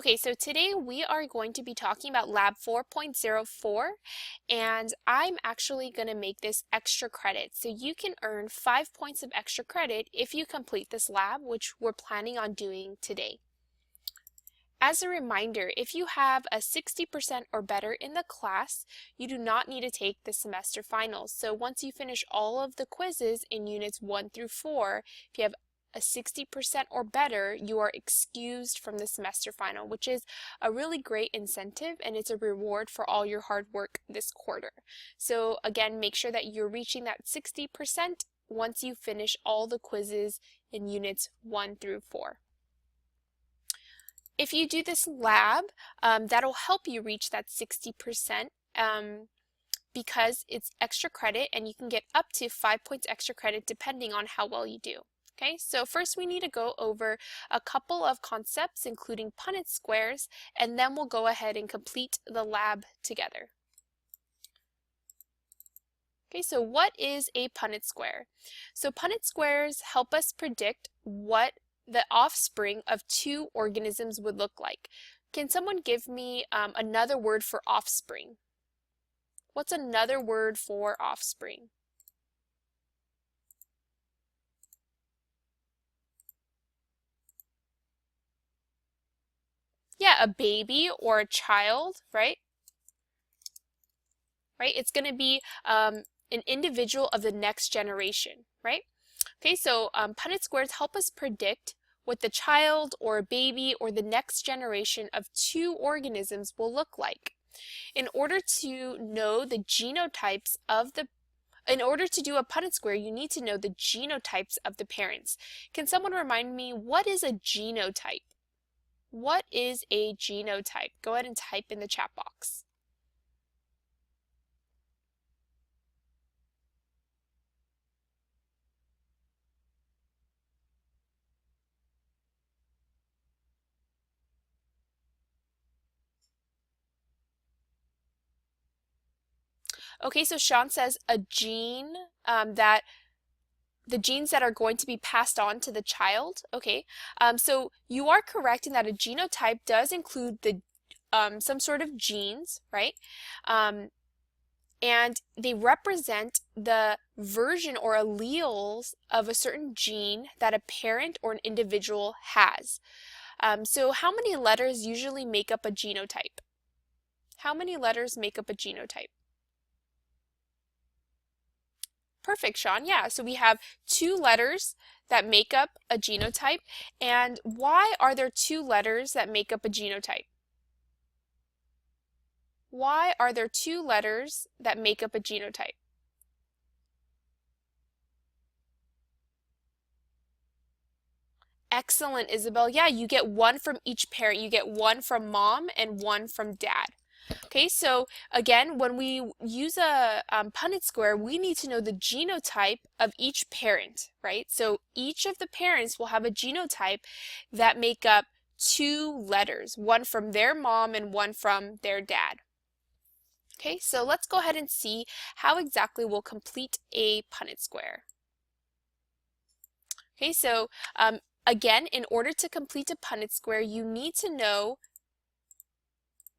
Okay, so today we are going to be talking about Lab 4.04, and I'm actually going to make this extra credit. So you can earn 5 points of extra credit if you complete this lab, which we're planning on doing today. As a reminder, if you have a 60% or better in the class, you do not need to take the semester finals. So once you finish all of the quizzes in units 1 through 4, if you have a 60% or better, you are excused from the semester final, which is a really great incentive and it's a reward for all your hard work this quarter. So again, make sure that you're reaching that 60% once you finish all the quizzes in units 1 through 4. If you do this lab, that'll help you reach that 60% because it's extra credit and you can get up to 5 points extra credit depending on how well you do. Okay, so first we need to go over a couple of concepts including Punnett squares, and then we'll go ahead and complete the lab together. Okay, so what is a Punnett square? So Punnett squares help us predict what the offspring of two organisms would look like. Can someone give me another word for offspring? What's another word for offspring? Yeah, a baby or a child, right? Right? It's going to be an individual of the next generation, right? Okay, so Punnett squares help us predict what the child or a baby or the next generation of two organisms will look like. In order to know the genotypes of in order to do a Punnett square, you need to know the genotypes of the parents. Can someone remind me, what is a genotype? What is a genotype? Go ahead and type in the chat box. Okay, so Sean says a gene that the genes that are going to be passed on to the child. Okay, so you are correct in that a genotype does include the some sort of genes, right? And they represent the version or alleles of a certain gene that a parent or an individual has. So how many letters usually make up a genotype? How many letters make up a genotype? Perfect, Sean. Yeah, so we have 2 letters that make up a genotype. And why are there 2 letters that make up a genotype? Why are there 2 letters that make up a genotype? Excellent, Isabel. Yeah, you get 1 from each parent. You get 1 from mom and 1 from dad. Okay, so again, when we use a Punnett square, we need to know the genotype of each parent, right? So each of the parents will have a genotype that make up 2 letters, 1 from their mom and 1 from their dad. Okay, so let's go ahead and see how exactly we'll complete a Punnett square. Okay, so again, in order to complete a Punnett square, you need to know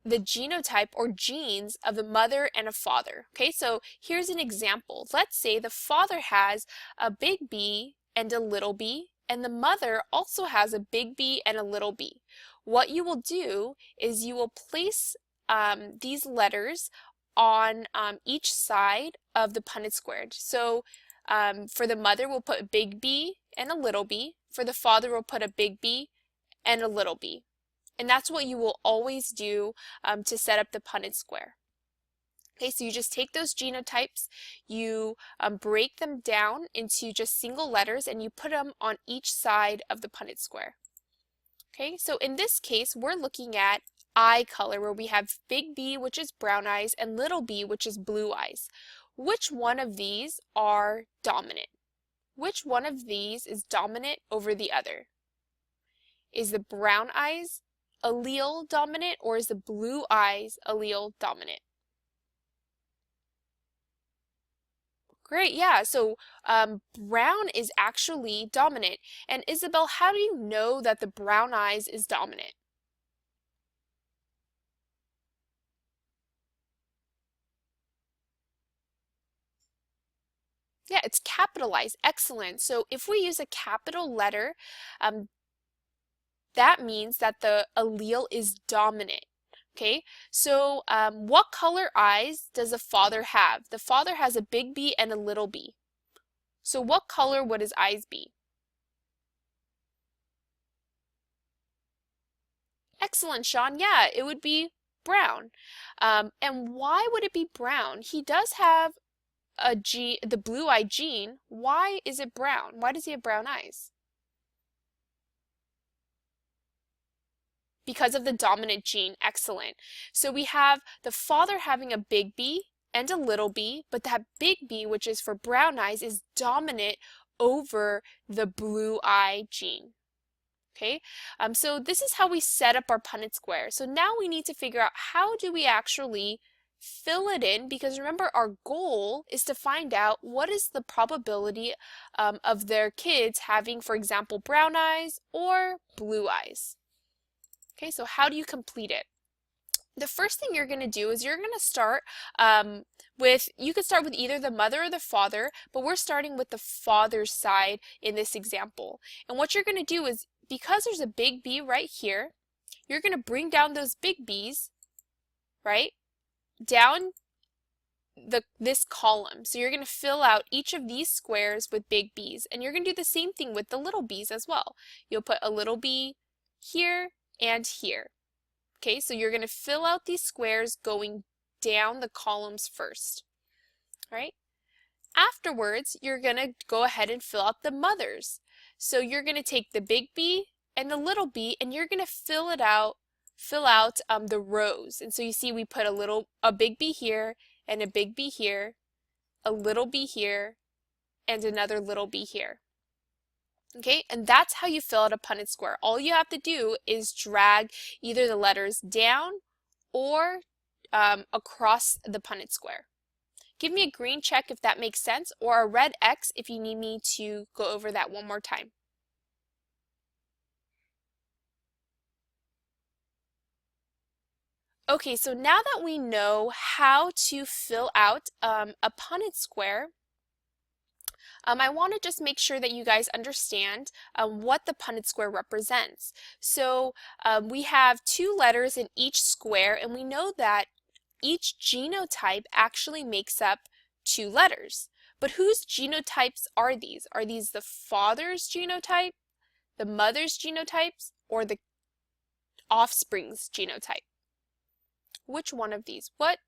the genotype or genes of the mother and a father. Okay, so here's an example. Let's say the father has a big B and a little b, and the mother also has a big B and a little b. What you will do is you will place these letters on each side of the Punnett squared. So for the mother, we'll put a big B and a little b. For the father, we'll put a big B and a little b. And that's what you will always do to set up the Punnett square. Okay, so you just take those genotypes, you break them down into just single letters, and you put them on each side of the Punnett square. Okay, so in this case, we're looking at eye color, where we have big B, which is brown eyes, and little b, which is blue eyes. Which one of these are dominant? Which one of these is dominant over the other? Is the brown eyes allele dominant, or is the blue eyes allele dominant? Great, yeah, so brown is actually dominant. And Isabel, how do you know that the brown eyes is dominant? Yeah, it's capitalized. Excellent. So if we use a capital letter, that means that the allele is dominant. Okay, so what color eyes does the father have? The father has a big B and a little b. So what color would his eyes be? Excellent, Sean. Yeah, it would be brown. And why would it be brown? He does have the blue-eye gene. Why is it brown? Why does he have brown eyes? Because of the dominant gene. Excellent. So we have the father having a big B and a little b, but that big B, which is for brown eyes, is dominant over the blue eye gene. Okay, so this is how we set up our Punnett square. So now we need to figure out how do we actually fill it in, because remember our goal is to find out what is the probability of their kids having, for example, brown eyes or blue eyes. Okay, so how do you complete it? The first thing you're going to do is you're going to start you could start with either the mother or the father, but we're starting with the father's side in this example. And what you're going to do is, because there's a big B right here, you're going to bring down those big B's, right, down this column. So you're going to fill out each of these squares with big B's, and you're going to do the same thing with the little b's as well. You'll put a little b here and here. Okay, so you're going to fill out these squares going down the columns first. All right? Afterwards, you're going to go ahead and fill out the mothers. So you're going to take the big B and the little b, and you're going to fill out the rows. And so you see we put a big B here and a big B here, a little b here, and another little b here. Okay, and that's how you fill out a Punnett square. All you have to do is drag either the letters down or across the Punnett square. Give me a green check if that makes sense, or a red X if you need me to go over that one more time. Okay, so now that we know how to fill out a Punnett square, I want to just make sure that you guys understand what the Punnett square represents. So we have 2 letters in each square, and we know that each genotype actually makes up 2 letters. But whose genotypes are these? Are these the father's genotype, the mother's genotypes, or the offspring's genotype? Which one of these? What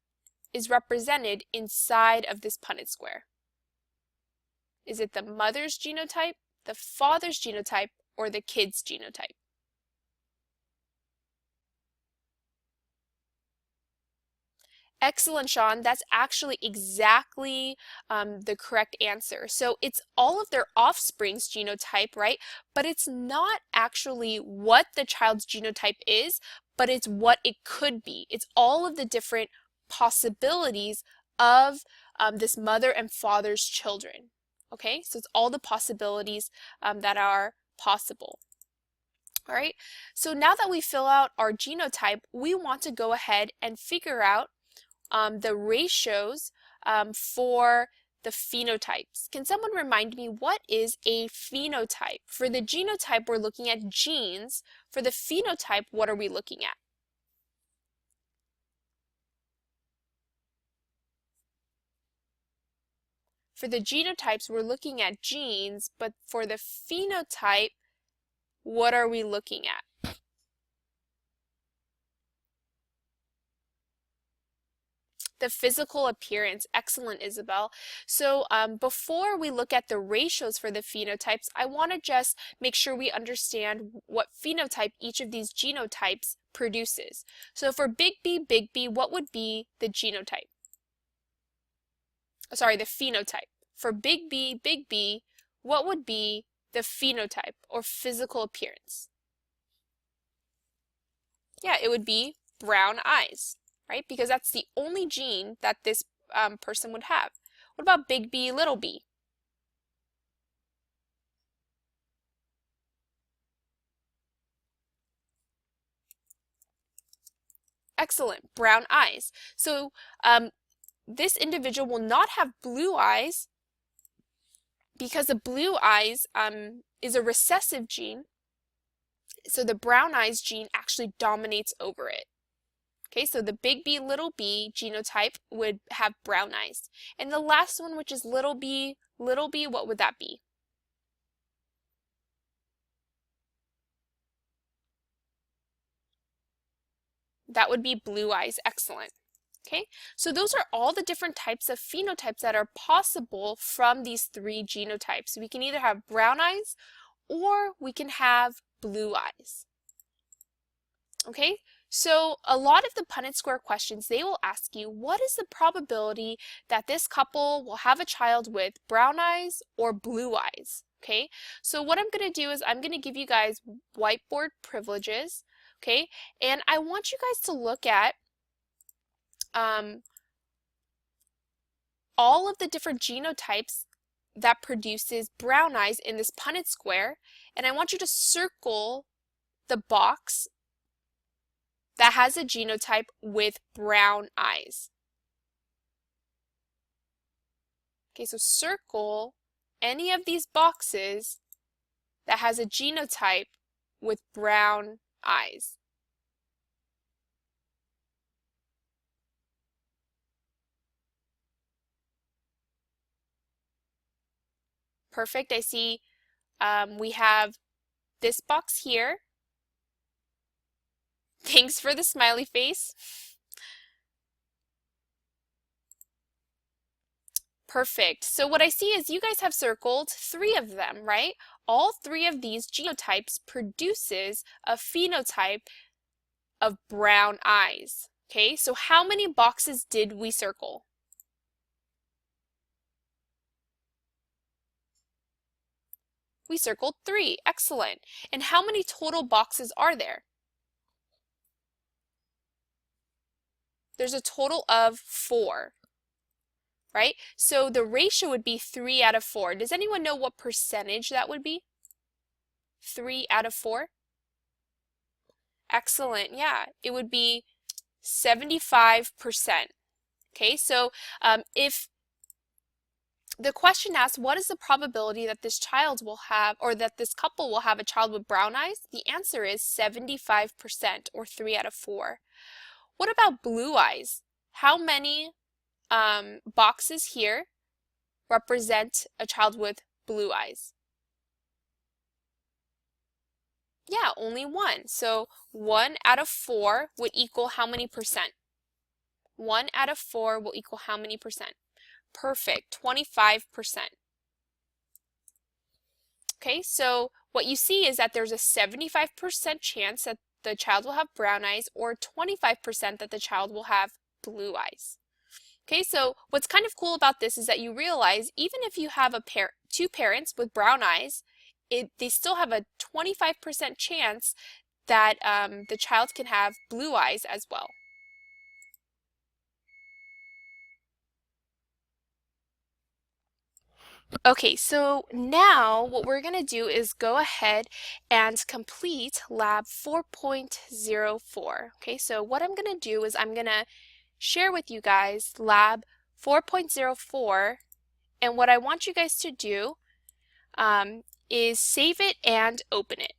is represented inside of this Punnett square? Is it the mother's genotype, the father's genotype, or the kid's genotype? Excellent, Sean. That's actually exactly the correct answer. So it's all of their offspring's genotype, right? But it's not actually what the child's genotype is, but it's what it could be. It's all of the different possibilities of this mother and father's children. Okay, so it's all the possibilities that are possible. All right, so now that we fill out our genotype, we want to go ahead and figure out the ratios for the phenotypes. Can someone remind me, what is a phenotype? For the genotype, we're looking at genes. For the phenotype, what are we looking at? For the genotypes, we're looking at genes, but for the phenotype, what are we looking at? The physical appearance. Excellent, Isabel. So before we look at the ratios for the phenotypes, I want to just make sure we understand what phenotype each of these genotypes produces. So for big B, what would be the genotype? Sorry, the phenotype. For big B, what would be the phenotype or physical appearance? Yeah, it would be brown eyes, right? Because that's the only gene that this person would have. What about big B, little b? Excellent, brown eyes. So this individual will not have blue eyes, because the blue eyes is a recessive gene, so the brown eyes gene actually dominates over it. Okay, so the big B, little b genotype would have brown eyes. And the last one, which is little b, what would that be? That would be blue eyes. Excellent. Okay, so those are all the different types of phenotypes that are possible from these three genotypes. We can either have brown eyes or we can have blue eyes. Okay, so a lot of the Punnett square questions, they will ask you, what is the probability that this couple will have a child with brown eyes or blue eyes? Okay, so what I'm going to do is I'm going to give you guys whiteboard privileges, okay, and I want you guys to look at all of the different genotypes that produces brown eyes in this Punnett square, and I want you to circle the box that has a genotype with brown eyes. Okay, so circle any of these boxes that has a genotype with brown eyes. Perfect. I see we have this box here. Thanks for the smiley face. Perfect. So what I see is you guys have circled 3 of them, right? All 3 of these genotypes produces a phenotype of brown eyes. Okay, so how many boxes did we circle? We circled 3. Excellent. And how many total boxes are there? There's a total of 4, right? So the ratio would be 3 out of 4. Does anyone know what percentage that would be? 3 out of 4? Excellent. Yeah, it would be 75%. Okay, so if the question asks, what is the probability that this child will have, or that this couple will have a child with brown eyes? The answer is 75%, or 3 out of 4. What about blue eyes? How many boxes here represent a child with blue eyes? Yeah, only 1. So 1 out of 4 would equal how many percent? 1 out of 4 will equal how many percent? Perfect, 25%. Okay, so what you see is that there's a 75% chance that the child will have brown eyes, or 25% that the child will have blue eyes. Okay, so what's kind of cool about this is that you realize even if you have two parents with brown eyes, they still have a 25% chance that the child can have blue eyes as well. Okay, so now what we're going to do is go ahead and complete lab 4.04. Okay, so what I'm going to do is I'm going to share with you guys lab 4.04, and what I want you guys to do is save it and open it.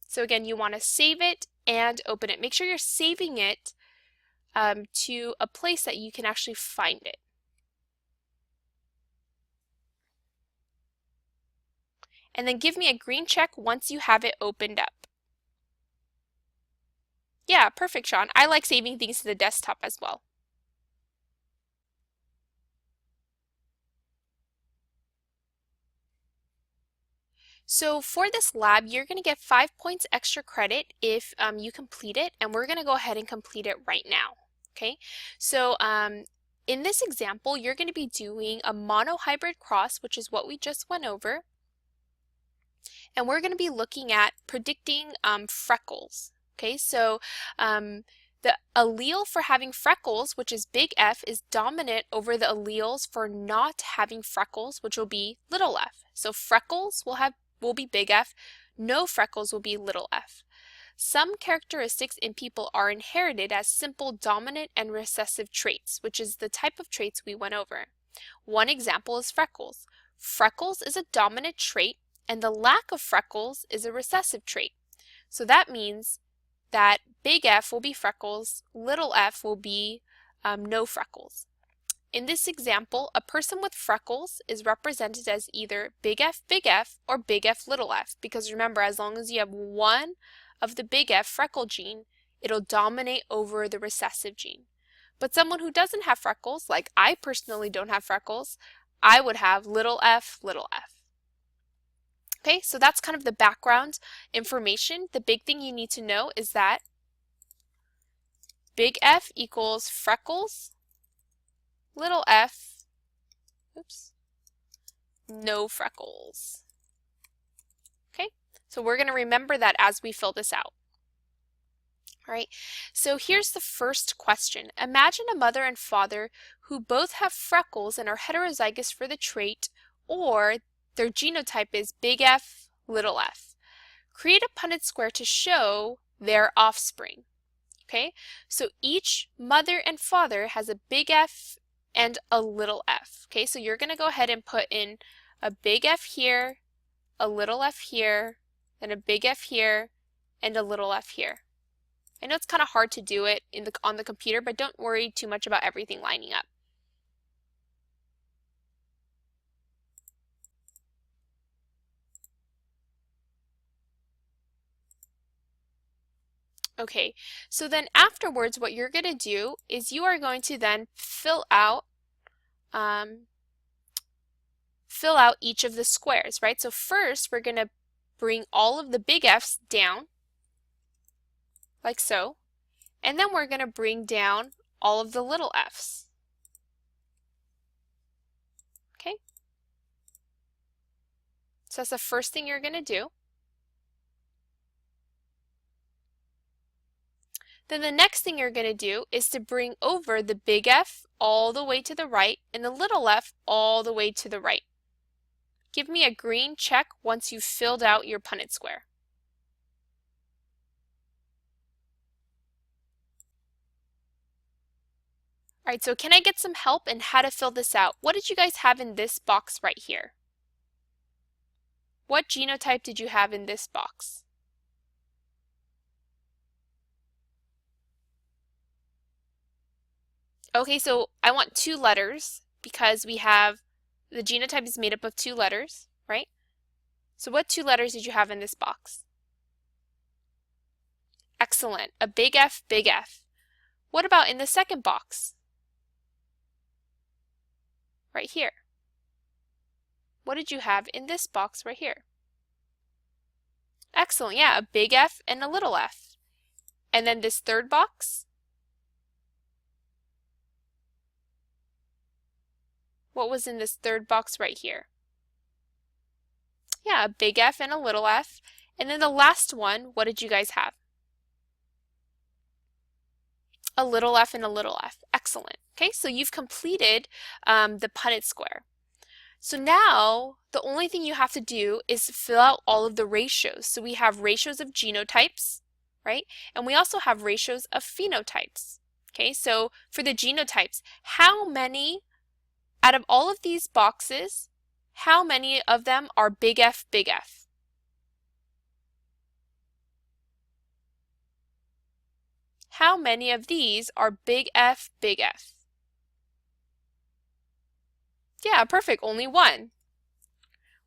So again, you want to save it and open it. Make sure you're saving it to a place that you can actually find it. And then give me a green check once you have it opened up. Yeah, perfect, Sean. I like saving things to the desktop as well. So for this lab, you're going to get 5 points extra credit if you complete it, and we're going to go ahead and complete it right now. Okay, so in this example, you're going to be doing a monohybrid cross, which is what we just went over. And we're going to be looking at predicting freckles. Okay, so the allele for having freckles, which is big F, is dominant over the alleles for not having freckles, which will be little f. So freckles will be big F, no freckles will be little f. Some characteristics in people are inherited as simple dominant and recessive traits, which is the type of traits we went over. One example is freckles. Freckles is a dominant trait, and the lack of freckles is a recessive trait. So that means that big F will be freckles, little f will be no freckles. In this example, a person with freckles is represented as either big F, or big F, little f, because remember, as long as you have one of the big F freckle gene, it'll dominate over the recessive gene. But someone who doesn't have freckles, like I personally don't have freckles, I would have little f, little f. Okay, so that's kind of the background information. The big thing you need to know is that big F equals freckles, little f, no freckles. Okay, so we're going to remember that as we fill this out. All right, so here's the first question. Imagine a mother and father who both have freckles and are heterozygous for the trait, or their genotype is big F, little f. Create a Punnett square to show their offspring. Okay, so each mother and father has a big F and a little f. Okay, so you're going to go ahead and put in a big F here, a little f here, then a big F here, and a little f here. I know it's kind of hard to do it on the computer, but don't worry too much about everything lining up. Okay, so then afterwards what you're going to do is you are going to then fill out each of the squares, right? So first we're going to bring all of the big F's down, like so, and then we're going to bring down all of the little f's. Okay? So that's the first thing you're going to do. Then the next thing you're going to do is to bring over the big F all the way to the right and the little f all the way to the right. Give me a green check once you've filled out your Punnett square. All right, so can I get some help in how to fill this out? What did you guys have in this box right here? What genotype did you have in this box? Okay, so I want 2 letters because we have the genotype is made up of 2 letters, right? So what 2 letters did you have in this box? Excellent, a big F, big F. What about in the second box? Right here. What did you have in this box right here? Excellent, yeah, a big F and a little f. And then this third box? What was in this third box right here? Yeah, a big F and a little f. And then the last one, what did you guys have? A little f and a little f. Excellent. Okay, so you've completed the Punnett square. So now the only thing you have to do is fill out all of the ratios. So we have ratios of genotypes, right? And we also have ratios of phenotypes. Okay, so for the genotypes, how many out of all of these boxes, how many of them are big F, big F? How many of these are big F, big F? Yeah, perfect, only 1.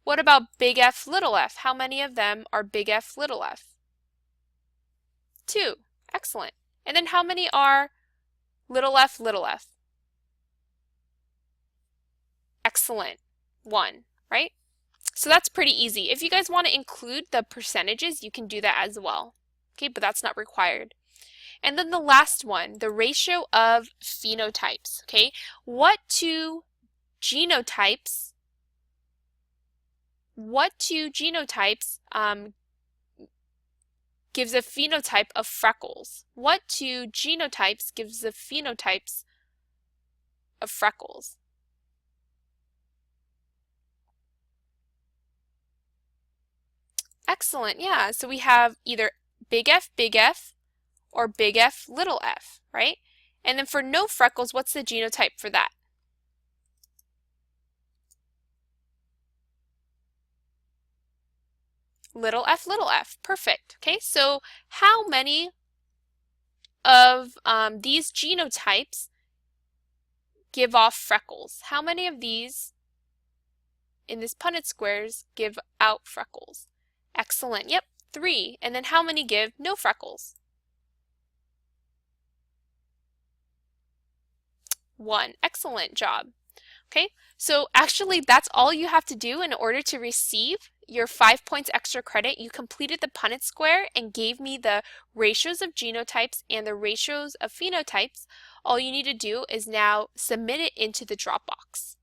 What about big F, little f? How many of them are big F, little f? 2. Excellent. And then how many are little f, little f? Excellent. 1, right? So that's pretty easy. If you guys want to include the percentages, you can do that as well. Okay, but that's not required. And then the last one, the ratio of phenotypes. Okay, what two genotypes gives a phenotype of freckles? What two genotypes gives the phenotypes of freckles? Excellent, yeah. So we have either big F, or big F, little f, right? And then for no freckles, what's the genotype for that? Little f, perfect. Okay, so how many of these genotypes give off freckles? How many of these in this Punnett squares give out freckles? Excellent, yep, 3. And then how many give no freckles? 1. Excellent job. Okay, so actually that's all you have to do in order to receive your 5 points extra credit. You completed the Punnett square and gave me the ratios of genotypes and the ratios of phenotypes. All you need to do is now submit it into the Dropbox.